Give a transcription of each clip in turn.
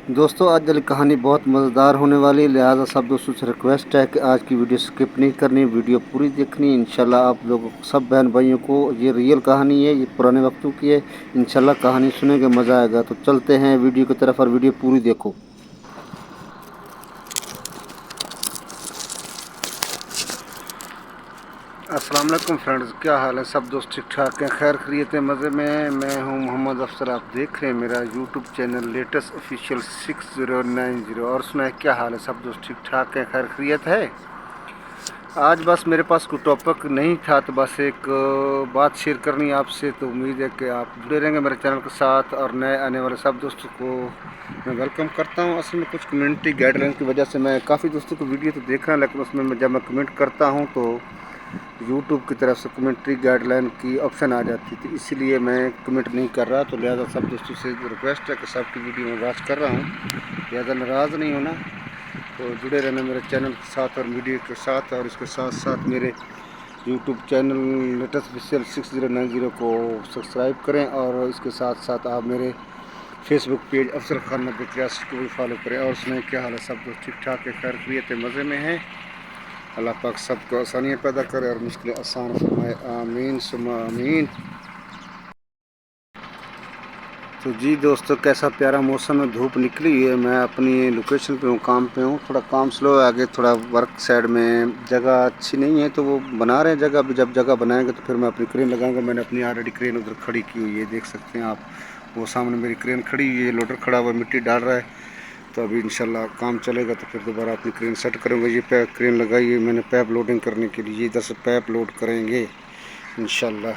دوستوں آج والی کہانی بہت مزیدار ہونے والی ہے، لہٰذا سب دوستوں سے ریکویسٹ ہے کہ آج کی ویڈیو سکپ نہیں کرنی، ویڈیو پوری دیکھنی۔ انشاءاللہ آپ لوگوں کو سب بہن بھائیوں کو یہ ریئل کہانی ہے، یہ پرانے وقتوں کی ہے۔ انشاءاللہ کہانی سنیں گے مزہ آئے گا، تو چلتے ہیں ویڈیو کی طرف اور ویڈیو پوری دیکھو۔ السلام علیکم فرینڈز، کیا حال ہے؟ سب دوست ٹھیک ٹھاک ہیں، خیر خیریت مزے میں ہیں۔ میں ہوں محمد افسر، آپ دیکھ رہے ہیں میرا یوٹیوب چینل لیٹسٹ آفیشیل 6090۔ اور سنائیں کیا حال ہے؟ سب دوست ٹھیک ٹھاک ہیں، خیر خیریت ہے۔ آج بس میرے پاس کوئی ٹاپک نہیں تھا، تو بس ایک بات شیئر کرنی آپ سے۔ تو امید ہے کہ آپ جڑے رہیں گے میرے چینل کے ساتھ، اور نئے آنے والے سب دوستوں کو میں ویلکم کرتا ہوں۔ اصل میں کچھ کمیونٹی گائیڈ لائن کی وجہ سے میں کافی دوستوں کو ویڈیو تو دیکھ رہا ہوں، لیکن اس میں جب میں کمنٹ کرتا ہوں تو یوٹیوب کی طرف سے کمیونٹی گائیڈ لائن کی آپشن آ جاتی تھی، اسی لیے میں کمنٹ نہیں کر رہا۔ تو لہٰذا سب دوستوں سے ریکویسٹ ہے کہ سب کی ویڈیو میں واچ کر رہا ہوں، لہٰذا ناراض نہیں ہونا۔ تو جڑے رہنا میرے چینل کے ساتھ اور ویڈیو کے ساتھ، اور اس کے ساتھ ساتھ میرے یوٹیوب چینل لیٹسٹ آفیشیل 6090 کو سبسکرائب کریں، اور اس کے ساتھ ساتھ آپ میرے فیس بک پیج افسر خان 9083 کو بھی فالو کریں۔ اور سنیں کیا حال ہے؟ سب دوست ٹھیک ٹھاک ہے، خیر خیریت مزے میں ہیں۔ اللہ پاک سب کو آسانیاں پیدا کرے اور مشکلیں آسان فرمائے، آمین ثم آمین۔ تو جی دوستو، کیسا پیارا موسم ہے، دھوپ نکلی ہے۔ میں اپنی لوکیشن پہ ہوں، کام پہ ہوں، تھوڑا کام سلو ہے آگے، تھوڑا ورک سائڈ میں جگہ اچھی نہیں ہے، تو وہ بنا رہے ہیں جگہ بھی۔ جب جگہ بنائیں گے تو پھر میں اپنی کرین لگاؤں گا۔ میں نے اپنی آلریڈی کرین ادھر کھڑی کی ہوئی ہے، دیکھ سکتے ہیں آپ، وہ سامنے میری کرین کھڑی ہوئی ہے، لوڈر کھڑا ہوا ہے، مٹی ڈال رہا ہے۔ تو ابھی انشاءاللہ کام چلے گا تو پھر دوبارہ اپنی کرین سیٹ کروں گا۔ یہ کرین لگائی ہے میں نے پیپ لوڈنگ کرنے کے لیے، ادھر سے پیپ لوڈ کریں گے انشاءاللہ۔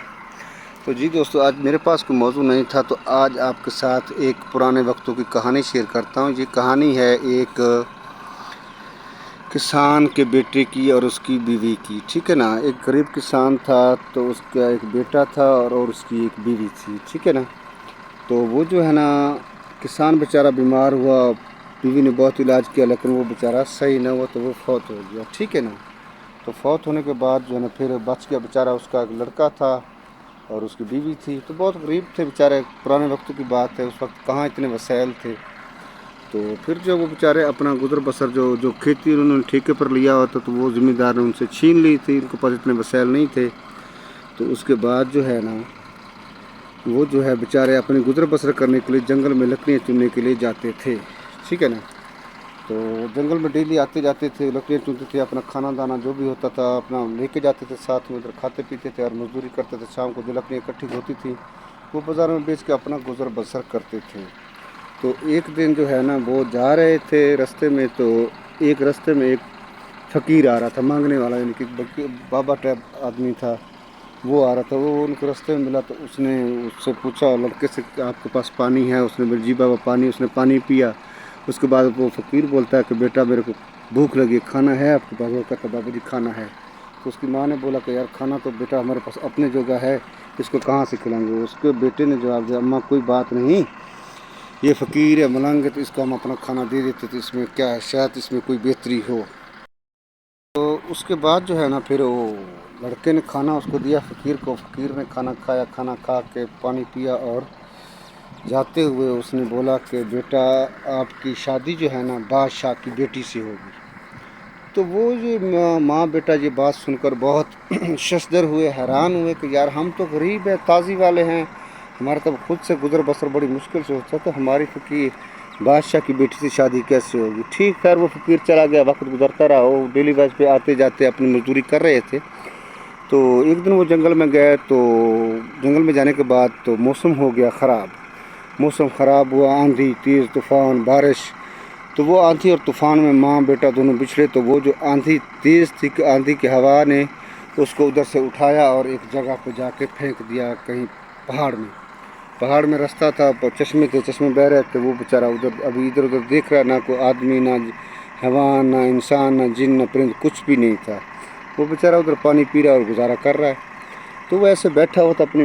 تو جی دوستو، آج میرے پاس کوئی موضوع نہیں تھا، تو آج آپ کے ساتھ ایک پرانے وقتوں کی کہانی شیئر کرتا ہوں۔ یہ کہانی ہے ایک کسان کے بیٹے کی اور اس کی بیوی کی، ٹھیک ہے نا۔ ایک غریب کسان تھا، تو اس کا ایک بیٹا تھا اور اس کی ایک بیوی تھی، ٹھیک ہے نا۔ تو وہ جو ہے نا، کسان بیچارہ بیمار ہوا، بیوی نے بہت علاج کیا، لیکن وہ بیچارہ صحیح نہ ہوا، تو وہ فوت ہو گیا، ٹھیک ہے نا۔ تو فوت ہونے کے بعد جو ہے نا، پھر بچ گیا بیچارہ، اس کا ایک لڑکا تھا اور اس کی بیوی تھی۔ تو بہت غریب تھے بیچارے، پرانے وقتوں کی بات ہے، اس وقت کہاں اتنے وسائل تھے۔ تو پھر جو وہ بیچارے اپنا گزر بسر جو کھیتی انہوں نے ٹھیکے پر لیا ہوا تھا، تو وہ ذمہ دار نے ان سے چھین لی تھی، ان کے پاس اتنے وسائل نہیں تھے۔ تو اس کے بعد جو ہے نا، وہ جو ہے بیچارے اپنے گزر بسر کرنے کے لیے جنگل میں لکڑیاں چننے کے لیے جاتے تھے، ٹھیک ہے نا۔ تو جنگل میں ڈیلی آتے جاتے تھے، لکڑیاں چنتے تھے، اپنا کھانا دانا جو بھی ہوتا تھا اپنا لے کے جاتے تھے ساتھ میں، ادھر کھاتے پیتے تھے اور مزدوری کرتے تھے۔ شام کو جو لکڑیاں اکٹھی ہوتی تھیں وہ بازار میں بیچ کے اپنا گزر بسر کرتے تھے۔ تو ایک دن جو ہے نا، وہ جا رہے تھے رستے میں، تو ایک رستے میں ایک فقیر آ رہا تھا، مانگنے والا، یعنی کہ بابا ٹائپ آدمی تھا، وہ آ رہا تھا۔ وہ ان کو رستے میں ملا، تو اس نے اس سے پوچھا لڑکے سے کہ آپ کے پاس پانی ہے؟ اس نے بولا جی بابا پانی۔ اس نے پانی پیا۔ اس کے بعد وہ فقیر بولتا ہے کہ بیٹا میرے کو بھوک لگی، کھانا ہے آپ کے پاس؟ وہ کہتا بابا جی کھانا ہے۔ تو اس کی ماں نے بولا کہ یار کھانا تو بیٹا ہمارے پاس اپنے جگہ ہے، اس کو کہاں سے کھلائیں گے؟ اس کے بیٹے نے جواب دیا اماں کوئی بات نہیں، یہ فقیر ہے ملنگ ہے، تو اس کو ہم اپنا کھانا دے دیتے، تو اس میں کیا ہے، شاید اس میں کوئی بہتری ہو۔ تو اس کے بعد جو ہے نا، پھر وہ لڑکے نے کھانا اس کو دیا فقیر کو، فقیر نے کھانا کھایا، کھانا کھا کے پانی پیا، اور جاتے ہوئے اس نے بولا کہ بیٹا آپ کی شادی جو ہے نا بادشاہ کی بیٹی سے ہوگی۔ تو وہ جو ماں بیٹا یہ بات سن کر بہت ششدر ہوئے، حیران ہوئے کہ یار ہم تو غریب ہیں، تازی والے ہیں، ہمارا تو خود سے گزر بسر بڑی مشکل سے ہوتا ہے، تو ہماری فقیر بادشاہ کی بیٹی سے شادی کیسے ہوگی؟ ٹھیک خیر وہ فقیر چلا گیا، وقت گزرتا رہا، وہ ڈیلی بیس پہ آتے جاتے اپنی مزدوری کر رہے تھے۔ تو ایک دن وہ جنگل میں گئے، تو جنگل میں جانے کے بعد تو موسم ہو گیا خراب، موسم خراب ہوا، آندھی تیز طوفان بارش۔ تو وہ آندھی اور طوفان میں ماں بیٹا دونوں بچھڑے۔ تو وہ جو آندھی تیز تھی کہ آندھی کی ہوا نے اس کو ادھر سے اٹھایا اور ایک جگہ پہ جا کے پھینک دیا، کہیں پہاڑ میں رستہ تھا، چشمے تھے، چشمے بہہ رہے تھے، وہ بیچارہ ابھی ادھر ادھر دیکھ رہا، نہ کوئی آدمی، نہ حیوان، نہ انسان، نہ جن، نہ پرند، کچھ بھی نہیں تھا۔ وہ بیچارہ ادھر پانی پی رہا اور گزارا کر رہا ہے۔ تو وہ ایسے بیٹھا ہوا تھا اپنی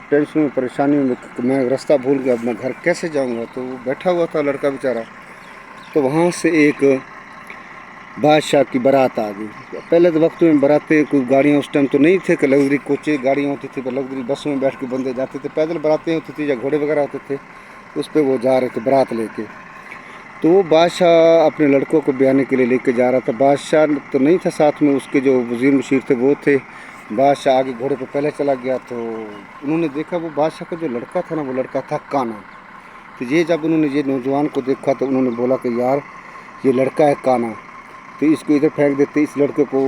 ٹینشن میں، پریشانی میں، میں راستہ بھول گیا، اب میں گھر کیسے جاؤں گا؟ تو وہ بیٹھا ہوا تھا لڑکا بیچارہ۔ تو وہاں سے ایک بادشاہ کی بارات آ گئی۔ پہلے تو وقت میں براتیں، کوئی گاڑیاں اس ٹائم تو نہیں تھے کہ لگژری کوچے گاڑیاں ہوتی تھی، لگژری بسوں میں بیٹھ کے بندے جاتے تھے، پیدل براتیں ہوتی تھی یا گھوڑے وغیرہ ہوتے تھے، اس پہ وہ جا رہے تھے برات لے کے۔ تو وہ بادشاہ اپنے لڑکوں کو بیانے کے لیے لے کے جا رہا تھا. بادشاہ تو نہیں تھا ساتھ میں، اس کے جو وزیر مشیر تھے وہ تھے. بادشاہ آگے گھوڑے پہ پہلے چلا گیا تو انہوں نے دیکھا وہ بادشاہ کا جو لڑکا تھا نا، وہ لڑکا تھا کانا. تو یہ جب انہوں نے یہ نوجوان کو دیکھا تو انہوں نے بولا کہ یار یہ لڑکا ہے کانا، تو اس کو ادھر پھینک دیتے، اس لڑکے کو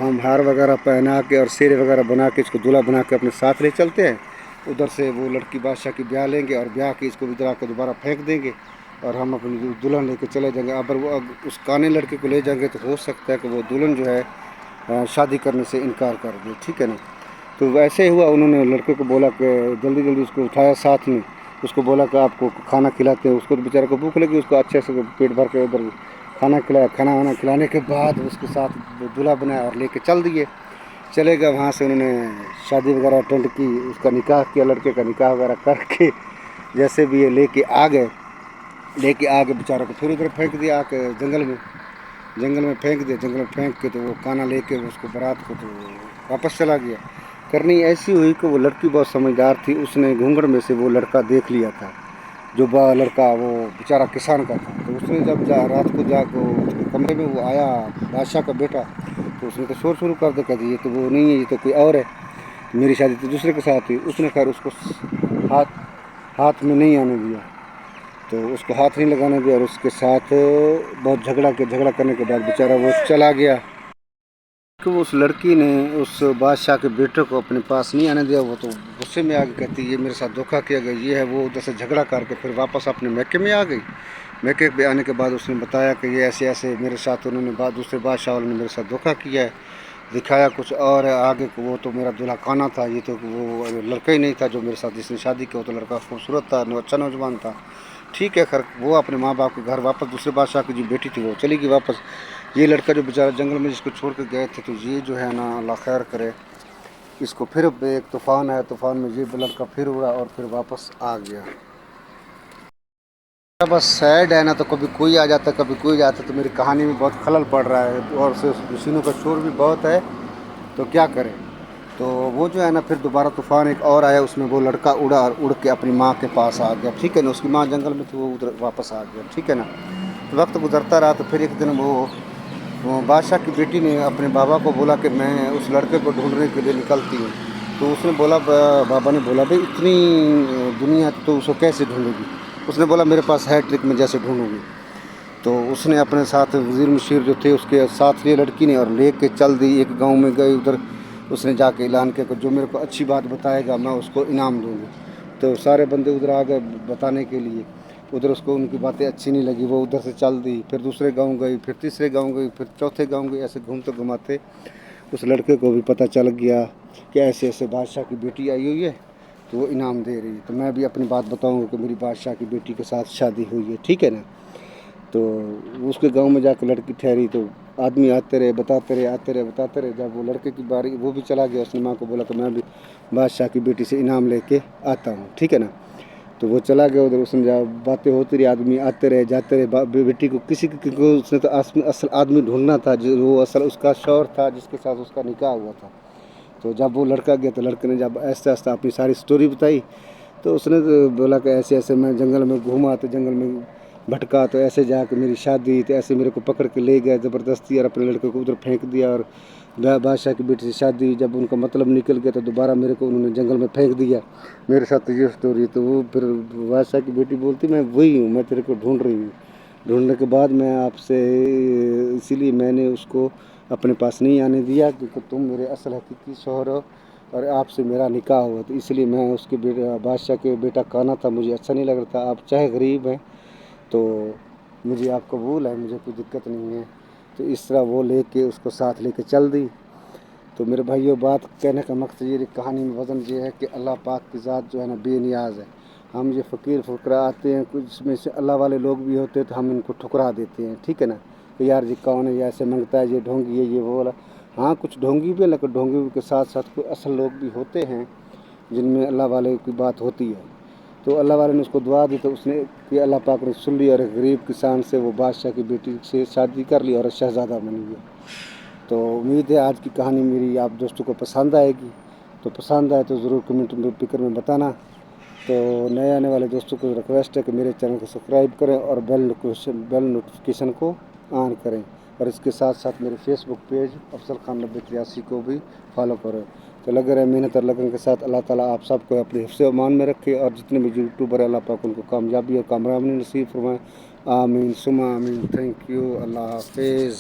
ہم ہار وغیرہ پہنا کے اور سیرے وغیرہ بنا کے اس کو دلہا بنا کے اپنے ساتھ لے چلتے ہیں. ادھر سے وہ لڑکی بادشاہ کی بیاہ لیں گے اور بیاہ کے اس کو ادھر آ کے دوبارہ پھینک دیں گے اور ہم اپنی دلہن لے کے چلے جائیں گے. اگر وہ اس کانے لڑکے کو لے جائیں گے تو ہو سکتا ہے کہ وہ دلہن جو ہے شادی کرنے سے انکار کر دے. ٹھیک ہے نا. تو ویسے ہی ہوا. انہوں نے لڑکے کو بولا کہ جلدی جلدی اس کو اٹھایا ساتھ میں، اس کو بولا کہ آپ کو کھانا کھلاتے ہیں. اس کو تو بیچارے کو بھوک لگی، اس کو اچھے سے پیٹ بھر کے ادھر کھانا کھلایا. کھانا وانا کھلانے کے بعد اس کے ساتھ دلہا بنایا اور لے کے چلے گئے. وہاں سے انہوں نے شادی وغیرہ اٹینڈ کی، اس کا نکاح کیا، لڑکے کا نکاح وغیرہ کر کے جیسے بھی یہ لے کے آ گئے بیچاروں کو پھر ادھر پھینک دیا آ کے جنگل میں پھینک دیا. جنگل میں پھینک کے تو وہ کانا لے کے اس کو برات کو تو واپس چلا گیا. کرنی ایسی ہوئی کہ وہ لڑکی بہت سمجھدار تھی، اس نے گھونگھڑ میں سے وہ لڑکا دیکھ لیا تھا. جو لڑکا وہ بیچارہ کسان کا تھا. تو اس نے جب رات کو جا کے کمرے میں وہ آیا بادشاہ کا بیٹا، تو اس نے تو شور شروع کر دیا کہ یہ تو وہ نہیں ہے، یہ تو کوئی اور ہے، میری شادی تو دوسرے کے ساتھ ہوئی. اس نے خیر اس کو ہاتھ میں نہیں آنے دیا، تو اس کو ہاتھ نہیں لگانے دیا اور اس کے ساتھ بہت جھگڑا کرنے کے بعد بیچارہ وہ چلا گیا. کہ اس لڑکی نے اس بادشاہ کے بیٹے کو اپنے پاس نہیں آنے دیا. وہ تو غصے میں آ کے کہتی یہ میرے ساتھ دھوکہ کیا گیا، یہ ہے وہ. ادھر سے جھگڑا کر کے پھر واپس اپنے میکے میں آ گئی. میکے پہ آنے کے بعد اس نے بتایا کہ یہ ایسے میرے ساتھ انہوں نے دوسرے بادشاہ والوں نے میرے ساتھ دھوکہ کیا ہے، دکھایا کچھ اور ہے آگے کو. وہ تو میرا دلہا کانا تھا، یہ تو وہ لڑکا ہی نہیں تھا جو میرے ساتھ جس نے شادی کی. وہ تو لڑکا خوبصورت تھا، اچھا نوجوان تھا. ٹھیک ہے. خیر وہ اپنے ماں باپ کے گھر واپس، دوسرے بادشاہ کی جو بیٹی تھی وہ چلی گئی واپس. یہ لڑکا جو بیچارہ جنگل میں جس کو چھوڑ کے گئے تھے، تو یہ جو ہے نا اللہ خیر کرے، اس کو پھر ایک طوفان ہے، طوفان میں یہ لڑکا پھر اڑا اور پھر واپس آ گیا. بس سیڈ ہے نا، تو کبھی کوئی آ جاتا ہے کبھی کوئی جاتا ہے، تو میری کہانی میں بہت خلل پڑ رہا ہے اور مشینوں کا شور بھی بہت ہے، تو کیا کریں. تو وہ جو ہے نا پھر دوبارہ طوفان ایک اور آیا، اس میں وہ لڑکا اڑا اور اڑ کے اپنی ماں کے پاس آ گیا. ٹھیک ہے نا. اس کی ماں جنگل میں تھی، وہ ادھر واپس آ گیا. ٹھیک ہے نا. تو وقت گزرتا رہا تو پھر ایک دن وہ بادشاہ کی بیٹی نے اپنے بابا کو بولا کہ میں اس لڑکے کو ڈھونڈنے کے لیے نکلتی ہوں. تو اس نے بولا، بابا نے بولا بھائی اتنی دنیا تو اس کو کیسے ڈھونڈے گی. اس نے بولا میرے پاس ہے ٹرک، میں جیسے ڈھونڈوں گی. تو اس نے اپنے ساتھ وزیر مشیر جو تھے اس کے ساتھ لیے لڑکی نے اور لے کے چل دی. ایک گاؤں میں گئی، ادھر اس نے جا کے اعلان کیا کہ جو میرے کو اچھی بات بتائے گا میں اس کو انعام دوں گی. تو سارے بندے ادھر آ گئے بتانے کے لیے. ادھر اس کو ان کی باتیں اچھی نہیں لگی، وہ ادھر سے چل دی. پھر دوسرے گاؤں گئی، پھر تیسرے گاؤں گئی، پھر چوتھے گاؤں گئی. ایسے گھومتے گھماتے اس لڑکے کو بھی پتہ چل گیا کہ ایسے ایسے بادشاہ کی بیٹی آئی ہوئی ہے، تو وہ انعام دے رہی ہے. تو میں بھی اپنی بات بتاؤں گا کہ میری بادشاہ کی بیٹی کے ساتھ شادی ہوئی ہے. ٹھیک ہے نا. تو اس کے گاؤں میں جا کے لڑکی ٹھہری، تو آدمی آتے رہے بتاتے رہے. جب وہ لڑکے کی باری وہ بھی چلا گیا، اس نے ماں کو بولا کہ میں بھی بادشاہ کی بیٹی سے انعام لے کے آتا ہوں. ٹھیک ہے نا. تو وہ چلا گیا ادھر. اس نے باتیں ہوتی رہی، آدمی آتے رہے جاتے رہے. بیٹی کو کسی کو اس نے تو اصل آدمی ڈھونڈنا تھا جو وہ اصل اس کا شوہر تھا جس کے ساتھ اس کا نکاح ہوا تھا. تو جب وہ لڑکا گیا تو لڑکے نے جب آہستہ آہستہ اپنی ساری سٹوری بتائی، تو اس نے بولا کہ ایسے ایسے میں جنگل میں گھوما، تو جنگل میں بھٹکا، تو ایسے جا کے میری شادی، تو ایسے میرے کو پکڑ کے لے گئے زبردستی اور اپنے لڑکے کو ادھر پھینک دیا. اور بادشاہ کی بیٹی سے شادی جب ان کا مطلب نکل گیا تو دوبارہ میرے کو انہوں نے جنگل میں پھینک دیا. میرے ساتھ تو یہ سٹوری. تو وہ پھر بادشاہ کی بیٹی بولتی میں وہی ہوں، میں تیرے کو ڈھونڈ رہی ہوں. ڈھونڈنے کے بعد میں آپ سے اسی لیے میں نے اس کو اپنے پاس نہیں آنے دیا کیونکہ تم میرے اصل حقیقی شوہر ہو اور آپ سے میرا نکاح ہوا. تو اس لیے میں اس کے بادشاہ کے بیٹا کانا تھا، مجھے اچھا نہیں لگ رہا تھا. آپ چاہے غریب ہیں تو مجھے آپ قبول ہے، مجھے کوئی دقت نہیں ہے. تو اس طرح وہ لے کے اس کو ساتھ لے کے چل دی. تو میرے بھائیوں بات کہنے کا مقصد یہ کہانی میں وزن یہ ہے کہ اللہ پاک کی ذات جو ہے نا بے نیاز ہے. ہم یہ فقیر فقرا آتے ہیں، کچھ میں سے اللہ والے لوگ بھی ہوتے ہیں تو ہم ان کو ٹھکرا دیتے ہیں. ٹھیک ہے نا. کہ یار یہ کون ہے، یہ ایسے منگتا ہے، یہ ڈھونگی ہے، یہ وہ والا. ہاں کچھ ڈھونگی بھی ہے، لیکن ڈھونگی کے ساتھ ساتھ کوئی اصل لوگ بھی ہوتے ہیں جن میں اللہ والے کی بات ہوتی ہے. تو اللہ والے نے اس کو دعا دی تو اس نے کہ اللہ پاک نے سن لی اور ایک غریب کسان سے وہ بادشاہ کی بیٹی سے شادی کر لی اور شہزادہ بن گیا. تو امید ہے آج کی کہانی میری آپ دوستوں کو پسند آئے گی. تو پسند آئے تو ضرور کمنٹ میں فکر میں بتانا. تو نئے آنے والے دوستوں کو ریکویسٹ ہے کہ میرے چینل کو سبسکرائب کریں اور بیل نوٹیفیکیشن کو آن کریں، اور اس کے ساتھ ساتھ میرے فیس بک پیج افضل خان 9083 کو بھی فالو کریں۔ تو لگے رہے محنت اور لگن کے ساتھ۔ اللہ تعالیٰ آپ سب کو اپنے حفظ و امان میں رکھے، اور جتنے بھی یوٹیوبر ہیں اللہ پاک ان کو کامیابی اور کامیابی نصیب فرمائے۔ آمین ثم آمین۔ Thank you. اللہ حافظ۔